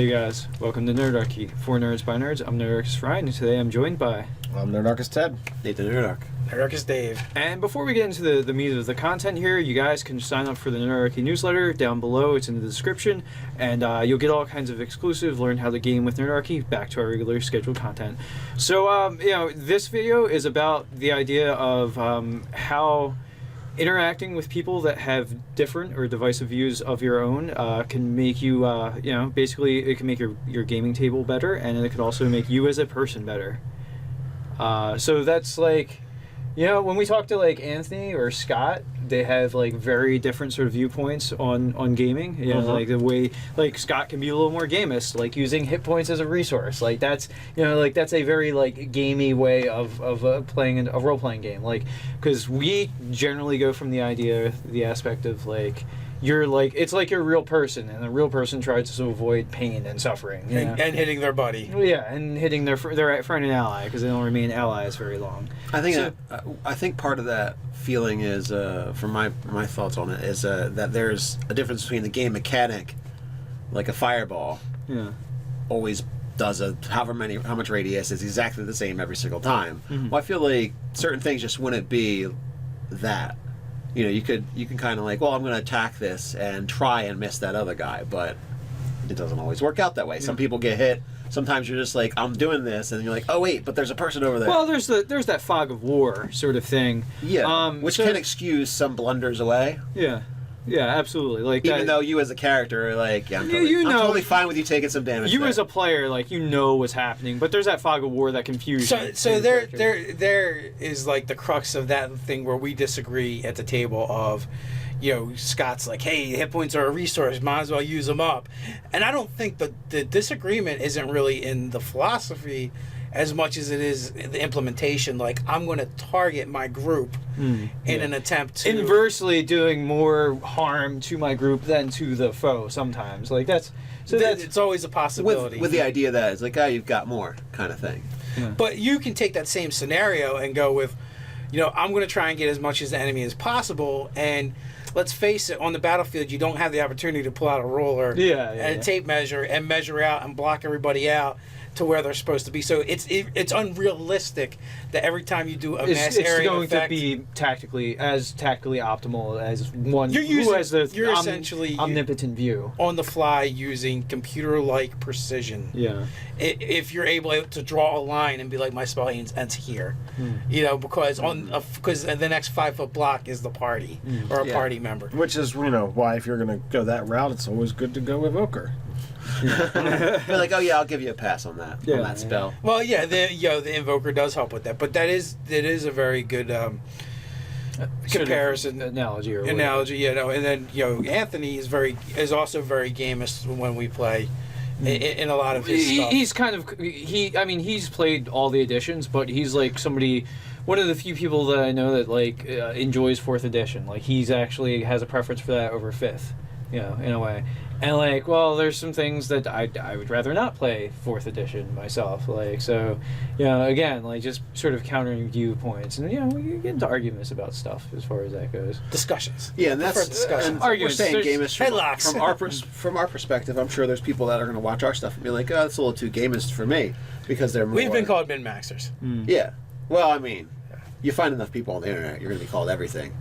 Hey guys, welcome to Nerdarchy. For Nerds by Nerds, I'm Nerdarchist Ryan, and today I'm joined by... I'm Nerdarchist Ted. Nathan Nerdarch. Nerdarchist Dave. And before we get into the meat of the content here, you guys can sign up for the Nerdarchy newsletter down below. It's in the description, and you'll get all kinds of exclusive, learn how to game with Nerdarchy, back to our regular scheduled content. So, this video is about the idea of how interacting with people that have different or divisive views of your own can make you, basically it can make your gaming table better, and it can also make you as a person better. So that's like, when we talk to like Anthony or Scott, they have like very different sort of viewpoints on gaming. Like the way like Scott can be a little more gamist, like using hit points as a resource. Like that's that's a very like gamey way of playing a role playing game. Like because we generally go from the aspect of like. You're like it's like you're a real person, and a real person tries to avoid pain and suffering, and hitting their buddy. Yeah, and hitting their friend and ally because they don't remain allies very long. I think part of that feeling is, from my thoughts on it, is that there's a difference between the game mechanic, like a fireball, always does how much radius is exactly the same every single time. Well, I feel like certain things just wouldn't be that. You can kind of like, well, I'm going to attack this and try and miss that other guy, but it doesn't always work out that way. Some people get hit. Sometimes you're just like, I'm doing this, and you're like, oh wait, but there's a person over there. Well, there's that fog of war sort of thing. Yeah, which can excuse some blunders away. Yeah, absolutely. Like even though you as a character are like, I'm totally fine with you taking some damage. You as a player, like what's happening, but there's that fog of war, that confusion. So there is like the crux of that thing where we disagree at the table of, Scott's like, hey, hit points are a resource, might as well use them up, and I don't think the disagreement isn't really in the philosophy as much as it is the implementation. Like, I'm going to target my group in an attempt to... Inversely doing more harm to my group than to the foe sometimes. Like, that's it's always a possibility. With the idea that it's like, you've got more kind of thing. Yeah. But you can take that same scenario and go with, I'm going to try and get as much as the enemy as possible, and... Let's face it, on the battlefield, you don't have the opportunity to pull out a ruler and a tape measure and measure out and block everybody out to where they're supposed to be. So it's unrealistic that every time you do a mass area going effect, to be tactically optimal as one who has the essentially omnipotent view. On the fly using computer-like precision. Yeah. If you're able to draw a line and be like, my spell ends here, because the next 5 foot block is the party or a party member. Which is, why if you're going to go that route, it's always good to go Evoker. You're like, I'll give you a pass on that spell. Well, the Invoker does help with that, but that is a very good comparison analogy. And then Anthony is also very gamist when we play. In a lot of his stuff. He's played all the editions, but he's like one of the few people that I know that like enjoys 4th edition. Like he's actually has a preference for that over 5th, in a way. And like, well, there's some things that I would rather not play 4th edition myself. Like, so, again, like just sort of countering viewpoints, and we get into arguments about stuff as far as that goes. Discussions. Yeah, and that's discussions. Arguments. We're saying gamist Headlocks. from our perspective. I'm sure there's people that are going to watch our stuff and be like, oh, that's a little too gamist for me because they're more. We've been called min-maxers. Yeah. Well, I mean, you find enough people on the internet, you're going to be called everything.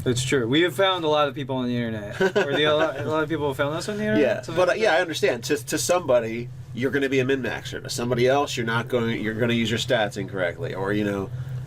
That's true. We have found a lot of people on the internet. A lot of people have found us on the internet. Yeah, but I understand. To somebody, you're going to be a min-maxer. To somebody else, you're going to use your stats incorrectly, or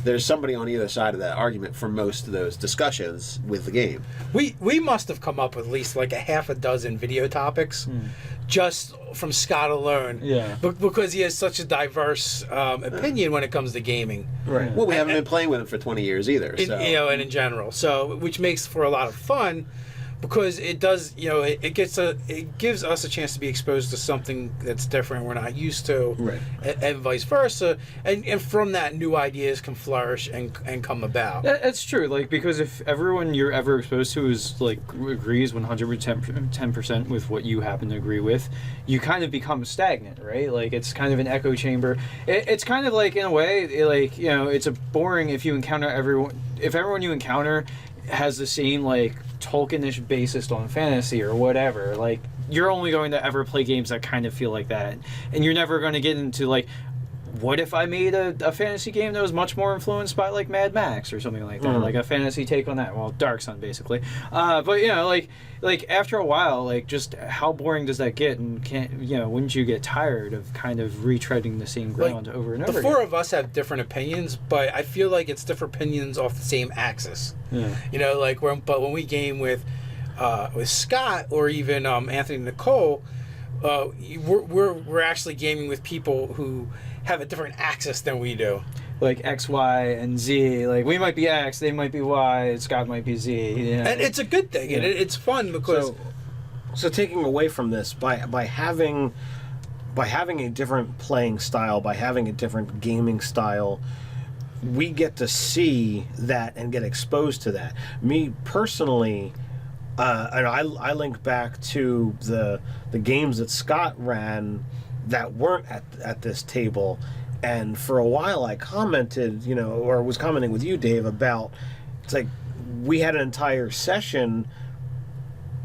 there's somebody on either side of that argument for most of those discussions with the game. We must have come up with at least like a half a dozen video topics just from Scott alone. Yeah. Because he has such a diverse opinion when it comes to gaming. Right. Well, we haven't been playing with him for 20 years either. And in general. So, which makes for a lot of fun. Because it does, it gives us a chance to be exposed to something that's different we're not used to, right? And vice versa, and from that, new ideas can flourish and come about. That's true. Like because if everyone you're ever exposed to is like agrees 110% with what you happen to agree with, you kind of become stagnant, right? Like it's kind of an echo chamber. It's kind of like in a way, it's a boring if you encounter everyone you encounter has the same like Tolkienish basis on fantasy or whatever, like you're only going to ever play games that kind of feel like that, and you're never going to get into like, what if I made a fantasy game that was much more influenced by like Mad Max or something like that, like a fantasy take on that? Well, Dark Sun basically. But you know, like after a while, like just how boring does that get? And wouldn't you get tired of kind of retreading the same ground over and over? The four of us have different opinions, but I feel like it's different opinions off the same axis. Yeah. You know, like when we game with Scott or even Anthony and Nicole, we're actually gaming with people who have a different axis than we do. Like X, Y, and Z. Like we might be X, they might be Y, Scott might be Z. You know? And it's a good thing, and it's fun because. So taking away from this, by having a different playing style, by having a different gaming style, we get to see that and get exposed to that. Me personally, and I link back to the games that Scott ran that weren't at this table, and for a while I commented, or was commenting with you, Dave, about it's like we had an entire session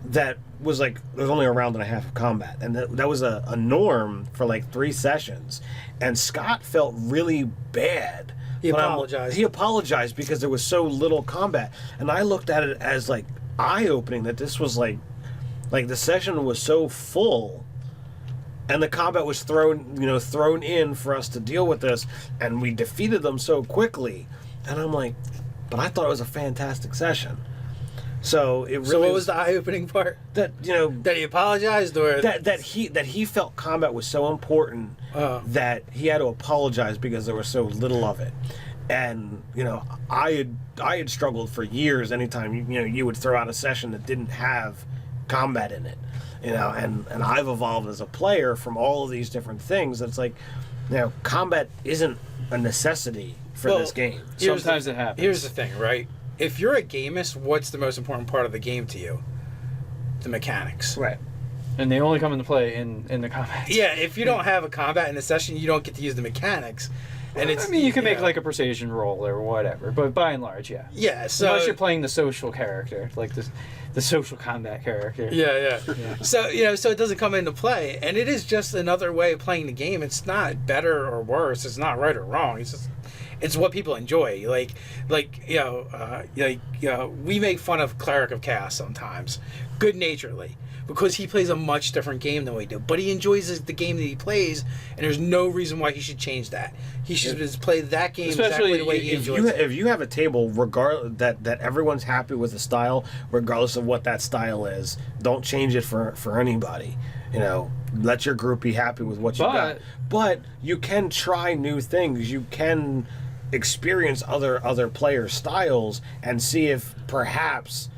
that was like there was only a round and a half of combat, and that was a norm for like 3 sessions, and Scott felt really bad. He apologized. He apologized because there was so little combat, and I looked at it as like eye-opening that this was like the session was so full. And the combat was thrown in for us to deal with this, and we defeated them so quickly. And I'm like, but I thought it was a fantastic session. So it really. So what was the eye-opening part? That that he apologized, or that he felt combat was so important that he had to apologize because there was so little of it. And I had struggled for years. Anytime you would throw out a session that didn't have combat in it. And I've evolved as a player from all of these different things. It's like, combat isn't a necessity for this game. Sometimes it happens. Here's the thing, right? If you're a gamist, what's the most important part of the game to you? The mechanics. Right. And they only come into play in the combat. Yeah, if you don't have a combat in the session, you don't get to use the mechanics. And it's, you can make like a precision roll or whatever, but by and large, yeah. Yeah, so unless you're playing the social character, like the social combat character. Yeah. So so it doesn't come into play, and it is just another way of playing the game. It's not better or worse. It's not right or wrong. It's what people enjoy. We make fun of Cleric of Chaos sometimes, good-naturedly, because he plays a much different game than we do. But he enjoys the game that he plays, and there's no reason why he should change that. He should just play that game exactly the way he enjoys it. If you have a table that everyone's happy with the style, regardless of what that style is, don't change it for anybody. Let your group be happy with what you got. But you can try new things. You can experience other player styles and see if perhaps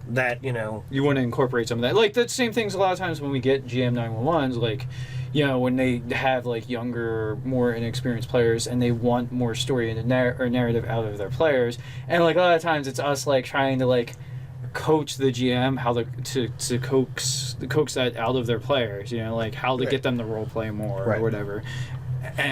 that you want to incorporate some of that, like the same things a lot of times when we get GM 911s, like when they have like younger, more inexperienced players and they want more story and narrative out of their players, and like a lot of times it's us like trying to like coach the GM how to coax that out of their players, like how to get them to role play more or whatever.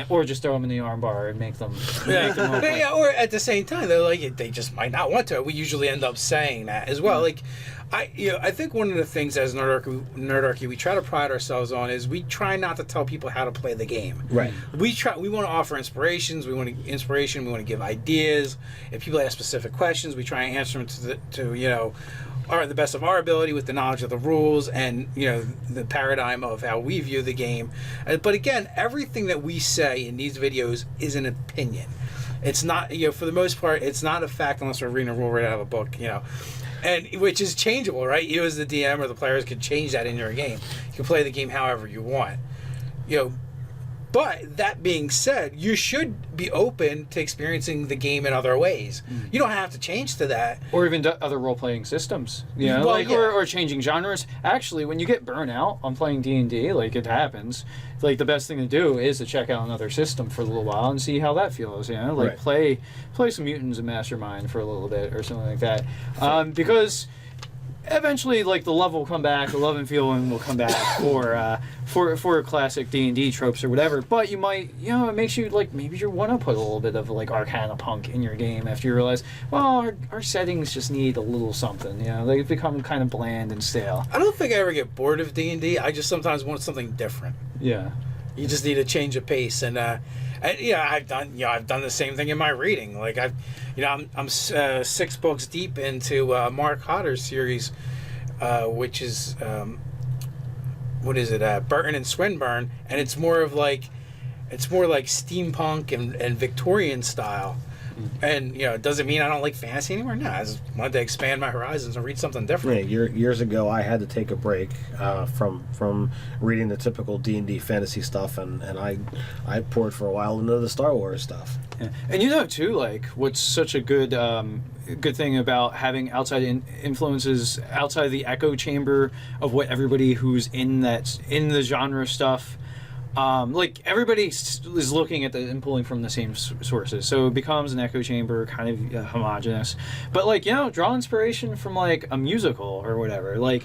Or just throw them in the armbar and make them or at the same time they just might not want to. We usually end up saying that as well. Like I think one of the things as Nerdarchy we try to pride ourselves on is we try not to tell people how to play the game. Right. We want to offer inspirations. We want to give ideas. If people ask specific questions, we try and answer them to the best of our ability with the knowledge of the rules and the paradigm of how we view the game. But again, everything that we say in these videos is an opinion. It's not for the most part it's not a fact unless we're reading a rule right out of a book. And which is changeable, right? You as the DM or the players can change that in your game. You can play the game however you want. But that being said, you should be open to experiencing the game in other ways. You don't have to change to that. Or even other role-playing systems, or changing genres. Actually, when you get burnt out on playing D&D, like it happens, like the best thing to do is to check out another system for a little while and see how that feels, play some Mutants and Mastermind for a little bit or something like that. Because eventually, like, the love will come back, the love and feeling will come back for classic D&D tropes or whatever. But you might, it makes you, like, maybe you want to put a little bit of, like, Arcana Punk in your game after you realize, well, our settings just need a little something. They've become kind of bland and stale. I don't think I ever get bored of D&D. I just sometimes want something different. Yeah. You just need a change of pace, and I've done the same thing in my reading. Like I'm 6 books deep into Mark Hodder's series, which is what is it? Burton and Swinburne, and it's more like steampunk and Victorian style. And it doesn't mean I don't like fantasy anymore. No, I just wanted to expand my horizons and read something different. Yeah, years ago, I had to take a break from reading the typical D&D fantasy stuff, and I poured for a while into the Star Wars stuff. Yeah. And too, like, what's such a good thing about having outside influences outside of the echo chamber of what everybody who's in the genre stuff. Like, everybody is looking at and pulling from the same sources, so it becomes an echo chamber, kind of homogenous. But, like, draw inspiration from, like, a musical or whatever. Like,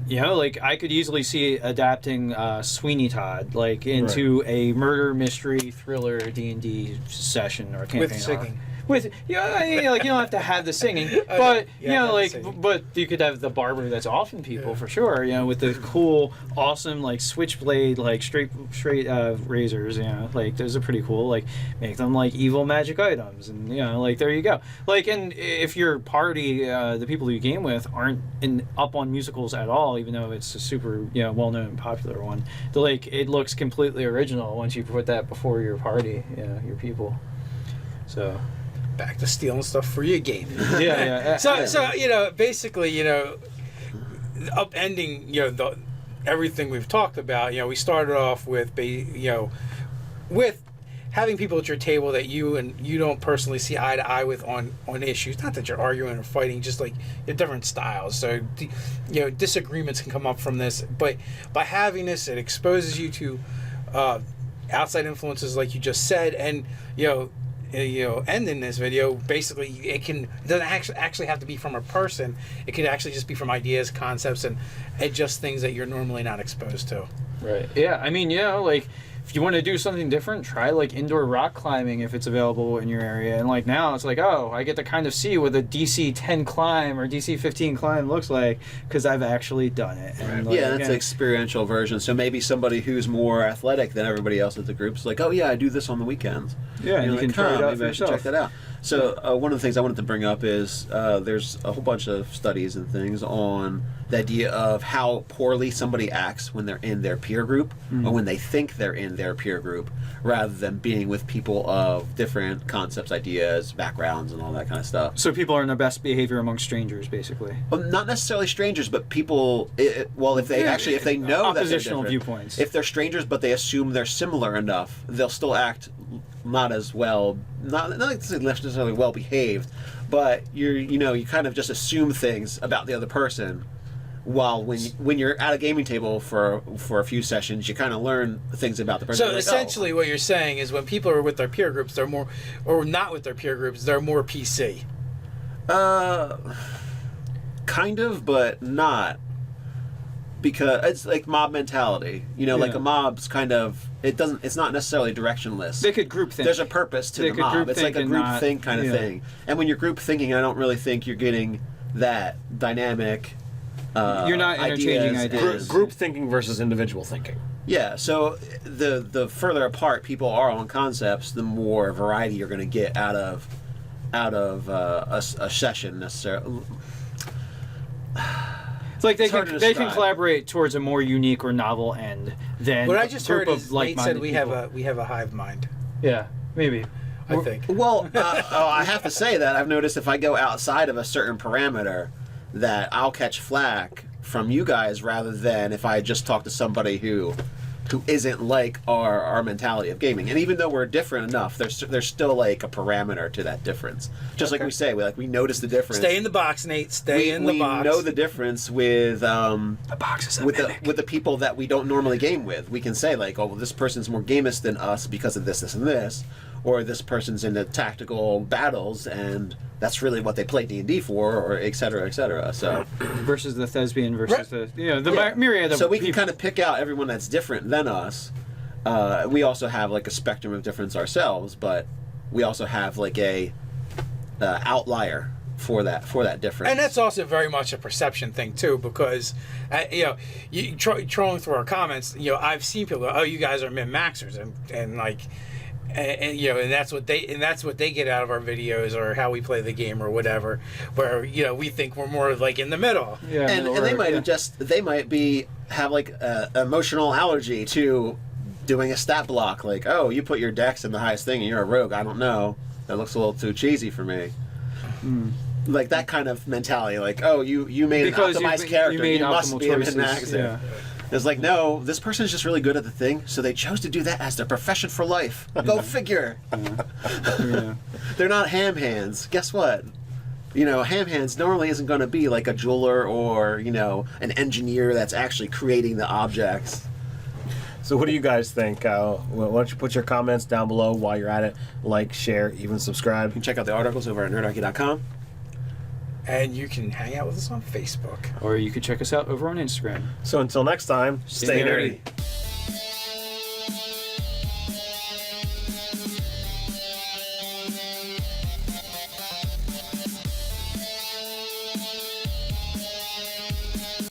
like, I could easily see adapting Sweeney Todd, like, into a murder mystery thriller D&D session or campaign. With singing. Like, you don't have to have the singing, but but you could have the barber that's often people for sure. With the cool, awesome, like, switchblade, like, straight razors. Like, those are pretty cool. Like, make them like evil magic items, and like, there you go. Like, and if your party, the people you game with, aren't up on musicals at all, even though it's a super well-known and popular one, it looks completely original once you put that before your party, your people. So. Back to stealing stuff for your game. Yeah. So basically, upending, everything we've talked about. We started off with, with having people at your table that you don't personally see eye to eye with on issues. Not that you're arguing or fighting, just like different styles. So, disagreements can come up from this, but by having this, it exposes you to outside influences, like you just said, and end in this video, basically it doesn't actually have to be from a person. It could actually just be from ideas, concepts, and just things that you're normally not exposed to. Right. Yeah. I mean, like, if you want to do something different, try, like, indoor rock climbing if it's available in your area. And, like, now it's like, oh, I get to kind of see what a DC 10 climb or DC 15 climb looks like because I've actually done it. And, like, that's an experiential version. So maybe somebody who's more athletic than everybody else at the group's like, oh yeah, I do this on the weekends. Yeah, and you can try it out maybe for I should yourself. check that out. So one of the things I wanted to bring up is there's a whole bunch of studies and things on the idea of how poorly somebody acts when they're in their peer group or when they think they're in their peer group rather than being with people of different concepts, ideas, backgrounds, and all that kind of stuff. So people are in their best behavior among strangers, basically. Well, not necessarily strangers, but people, if they know that they're oppositional different, viewpoints. if they're strangers but they assume they're similar enough, they'll still act not as well, not necessarily well behaved, but you kind of just assume things about the other person. While when you're at a gaming table for a few sessions, you kind of learn things about the person. So essentially, what you're saying is when people are with their peer groups, they're more, or not with their peer groups, they're more PC. Kind of, but not. Because it's like mob mentality, like a mob's kind of it's not necessarily directionless. They could group think. There's a purpose to the mob. It's like a group think kind of thing. And when you're group thinking, I don't really think you're getting that dynamic. You're not interchanging ideas. Group thinking versus individual thinking. Yeah, so the further apart people are on concepts, the more variety you're going to get out of a session necessarily. It's like they can collaborate towards a more unique or novel end than what I just heard is Nate said we people. have a hive mind. Yeah, maybe. I think. Well, I have to say that I've noticed if I go outside of a certain parameter, that I'll catch flack from you guys rather than if I just talk to somebody who isn't like our mentality of gaming. And even though we're different enough, there's still like a parameter to that difference. Just like we say, we notice the difference. Stay in the box, Nate. Stay in the box. We know the difference with the box is with the people that we don't normally game with. We can say like, oh, well, this person's more gamist than us because of this, this, and this. or this person's into tactical battles, and that's really what they play D&D for, or et cetera, so... Versus the thespian versus Right. the myriad of So we can people. kind of pick out everyone that's different than us. We also have like a spectrum of difference ourselves, but we also have like a outlier for that difference. And that's also very much a perception thing too, because you trolling through our comments, I've seen people go, "Oh, you guys are min-maxers," and like, and that's what they get out of our videos or how we play the game or whatever. Where we think we're more like in the middle. Yeah, and they might have like emotional allergy to doing a stat block, like, oh, you put your dex in the highest thing and you're a rogue. I don't know. That looks a little too cheesy for me. Like that kind of mentality, like, oh, you made Because an optimized you character, made you must optimal be a choices, min-maxer. yeah. It's like, no, this person is just really good at the thing, so they chose to do that as their profession for life. Go figure. Yeah. They're not ham hands. Guess what? Ham hands normally isn't going to be like a jeweler or, an engineer that's actually creating the objects. So what do you guys think? Why don't you put your comments down below while you're at it? Like, share, even subscribe. You can check out the articles over at nerdarchy.com. And you can hang out with us on Facebook. Or you could check us out over on Instagram. So until next time, stay nerdy.